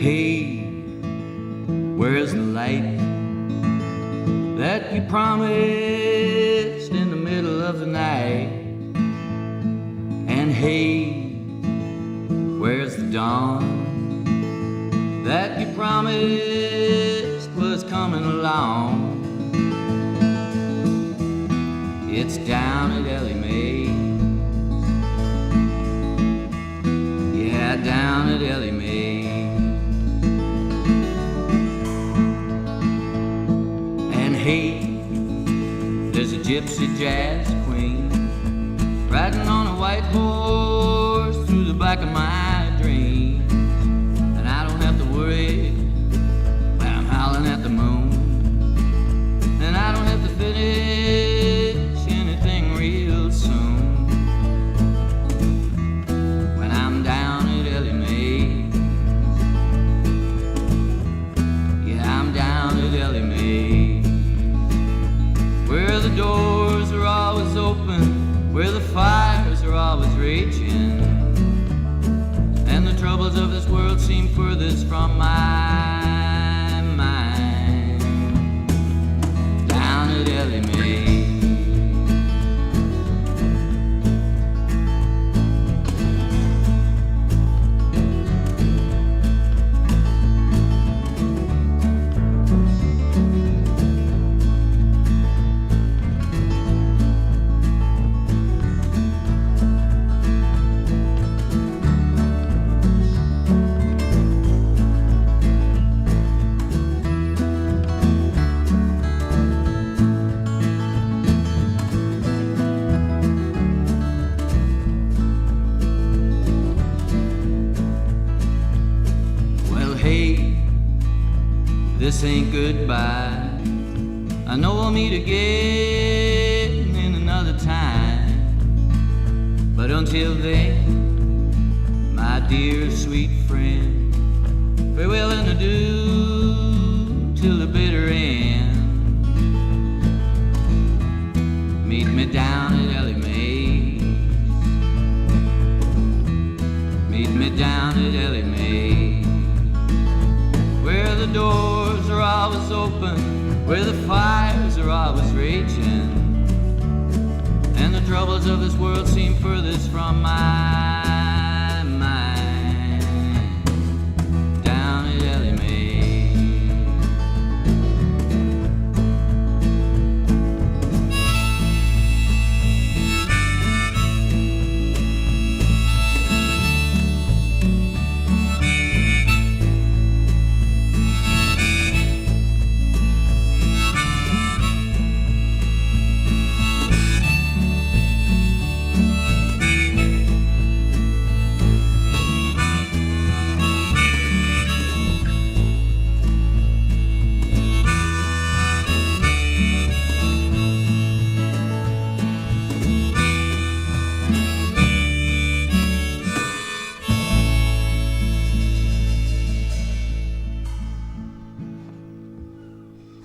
hey, where's the light that you promised in the middle of the night? And hey, where's the dawn that you promised was coming along? It's down at Ellie Mae's. Yeah, down at Ellie Mae's. And hey, there's a gypsy jazz queen riding on a white horse through the back of my dreams. And I don't have to worry when I'm howling at the moon. And I don't have to finish anything real soon. When I'm down at Ellie Mae's. Yeah, I'm down at Ellie Mae's. Where the doors are always open, where the fires are always raging, and the troubles of this world seem furthest from my mind. Down at Ellie Mae's. This ain't goodbye. I know we'll meet again in another time. But until then, my dear sweet friend, farewell and adieu till the bitter end. Meet me down at Ellie Mae's. Meet me down at Ellie Mae's. Where the doors are always open, where the fires are always raging, and the troubles of this world seem furthest from my mind. Down at Ellie Mae's.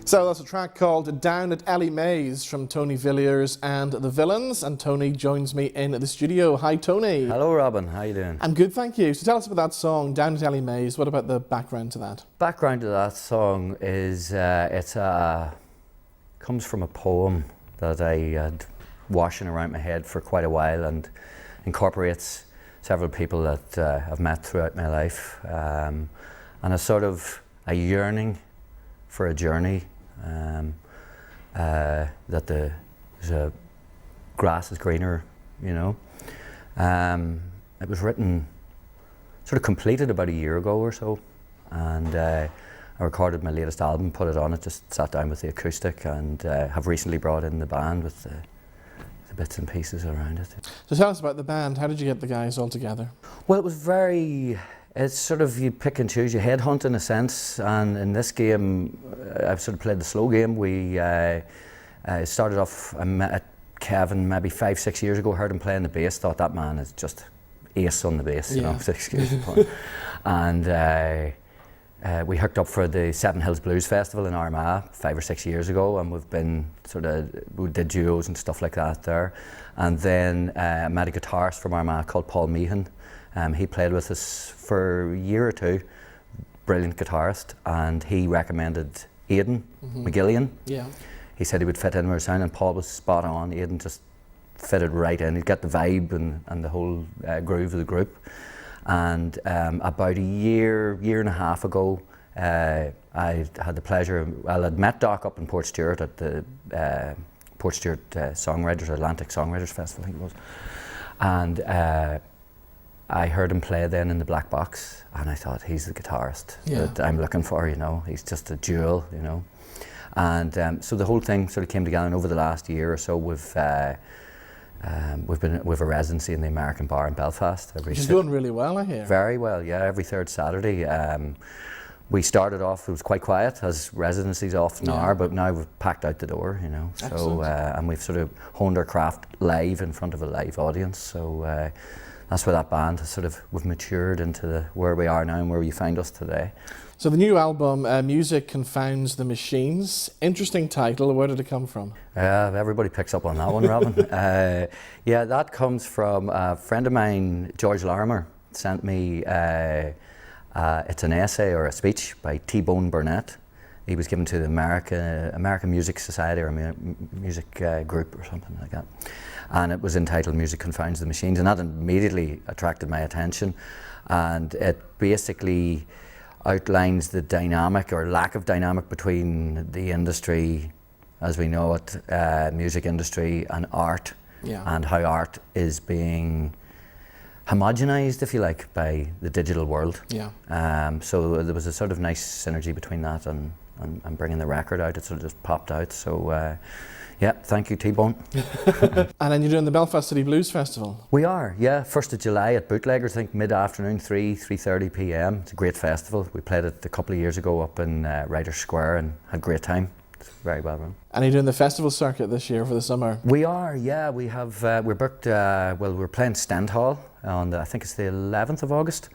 So that's a track called Down at Ellie Mae's from Tony Villiers and the Villians, and Tony joins me in the studio. Hi Tony. Hello Robin, how you doing? I'm good, thank you. So tell us about that song, Down at Ellie Mae's. What about the background to that? Background to that song is comes from a poem that I had washing around my head for quite a while and incorporates several people that I've met throughout my life, and a sort of a yearning for a journey. That the grass is greener, you know. It was written, sort of completed about a year ago or so, and I recorded my latest album, put it on it, just sat down with the acoustic, and have recently brought in the band with the bits and pieces around it. So tell us about the band. How did you get the guys all together? Well, it was very... It's sort of, you pick and choose, you headhunt in a sense, and in this game, I've sort of played the slow game. We started off, I met Kevin maybe 5-6 years ago, heard him playing the bass, thought that man is just ace on the bass, you know, excuse the pun. And we hooked up for the Seven Hills Blues Festival in Armagh 5 or 6 years ago, and we've been we did duos and stuff like that there. And then I met a guitarist from Armagh called Paul Meehan. He played with us for a year or two, brilliant guitarist, and he recommended Aidan McGillian. Yeah. He said he would fit in with our sound, and Paul was spot on. Aidan just fitted right in. He'd get the vibe and the whole groove of the group. And about a year and a half ago, I had the pleasure, I'd met Doc up in Port Stewart at the Port Stewart Songwriters, Atlantic Songwriters Festival, I think it was. And I heard him play then in the Black Box, and I thought, he's the guitarist that I'm looking for, you know. He's just a jewel, you know. And so the whole thing sort of came together, and over the last year or so we've a residency in the American Bar in Belfast. Which is going really well, I hear. Very well, yeah, every third Saturday. We started off, it was quite quiet, as residencies often are, but now we've packed out the door, you know. So, and we've sort of honed our craft live in front of a live audience. So that's where that band has sort of, we've matured into where we are now and where you find us today. So the new album, Music Confounds the Machines, interesting title. Where did it come from? Everybody picks up on that one, Robin. Yeah, that comes from a friend of mine, George Larimer, sent me, it's an essay or a speech by T-Bone Burnett. He was given to the American Music Society or a music group or something like that. And it was entitled Music Confounds the Machines, and that immediately attracted my attention. And it basically outlines the dynamic or lack of dynamic between the industry as we know it, music industry and art, and how art is being homogenized, if you like, by the digital world. So there was a sort of nice synergy between that and bringing the record out. It sort of just popped out. So yeah, thank you, T-Bone. And then you're doing the Belfast City Blues Festival. We are, yeah. 1st of July at Bootleggers, I think mid-afternoon, 3:30 p.m. It's a great festival. We played it a couple of years ago up in Writers Square and had a great time. It's very well run. And you're doing the festival circuit this year for the summer? We are, yeah. We have, we're booked, well, we're playing Stendhal on I think it's the 11th of August.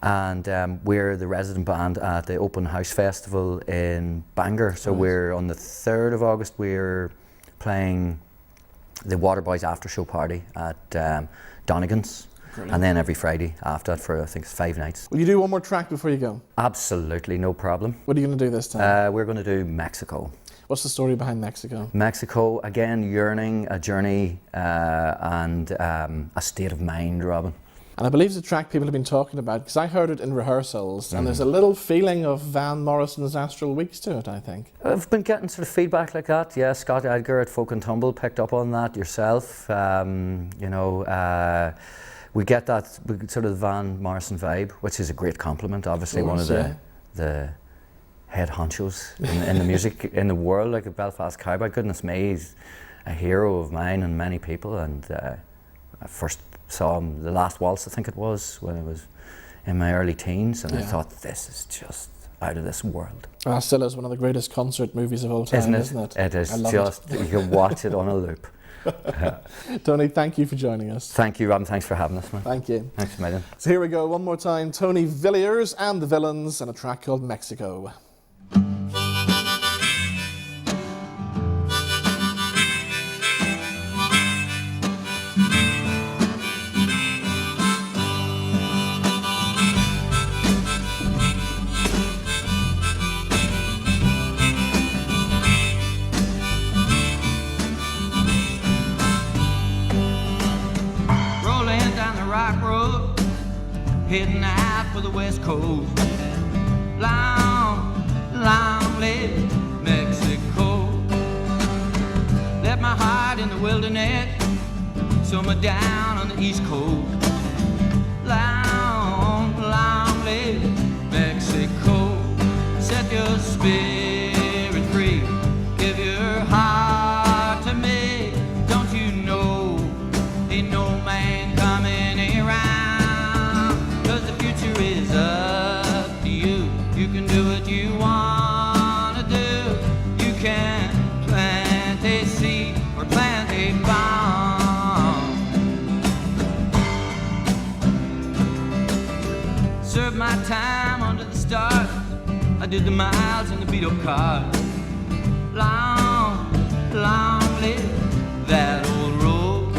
And we're the resident band at the Open House Festival in Bangor. So we're on the 3rd of August, we're playing the Waterboys after show party at Donegan's. Brilliant. And then every Friday after that for I think it's 5 nights. Will you do one more track before you go? Absolutely, no problem. What are you going to do this time? We're going to do Mexico. What's the story behind Mexico? Mexico, again, yearning, a journey, and a state of mind, Robin. And I believe it's a track people have been talking about, because I heard it in rehearsals, and there's a little feeling of Van Morrison's Astral Weeks to it, I think. I've been getting sort of feedback like that, yeah. Scott Edgar at Folk and Tumble picked up on that, yourself. You know, we get that sort of Van Morrison vibe, which is a great compliment, obviously. One of the head honchos in the music, in the world, like a Belfast cowboy. Goodness me, he's a hero of mine and many people, and I first saw him, The Last Waltz, I think it was, when I was in my early teens, and I thought, this is just out of this world. Still is one of the greatest concert movies of all time, isn't it? It is just, you can watch it on a loop. Tony, thank you for joining us. Thank you, Robin. Thanks for having us, man. Thank you. Thanks a million. So here we go, one more time. Tony Villiers and the Villains, and a track called Mexico. Heading out for the West Coast. Long, long live Mexico. Left my heart in the wilderness, summer down on the East Coast. Long, long live Mexico. Set your spirit free, give your heart to me. Don't you know, ain't no man coming around. Is up to you. You can do what you wanna do. You can plant a seed or plant a bomb. Served my time under the stars. I did the miles in the beat-up car. Long, long live that old road.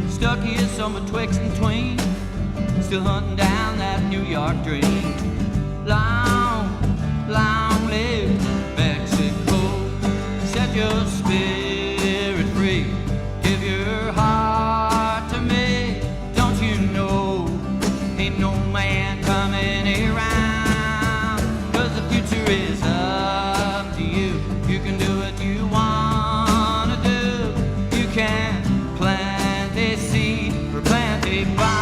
Stuck here somewhere twixt and tween, still hunting down that New York dream. long, long live Mexico. Set your spirit free, give your heart to me. Don't you know, ain't no man coming around, 'cause the future is up to you. You can do what you wanna do. You can plant a seed or plant a bomb.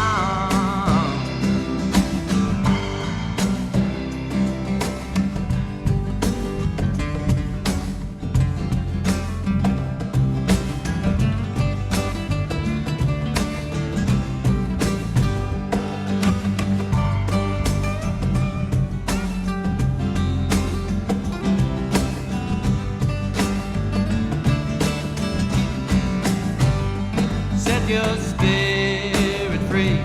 Set your spirit free,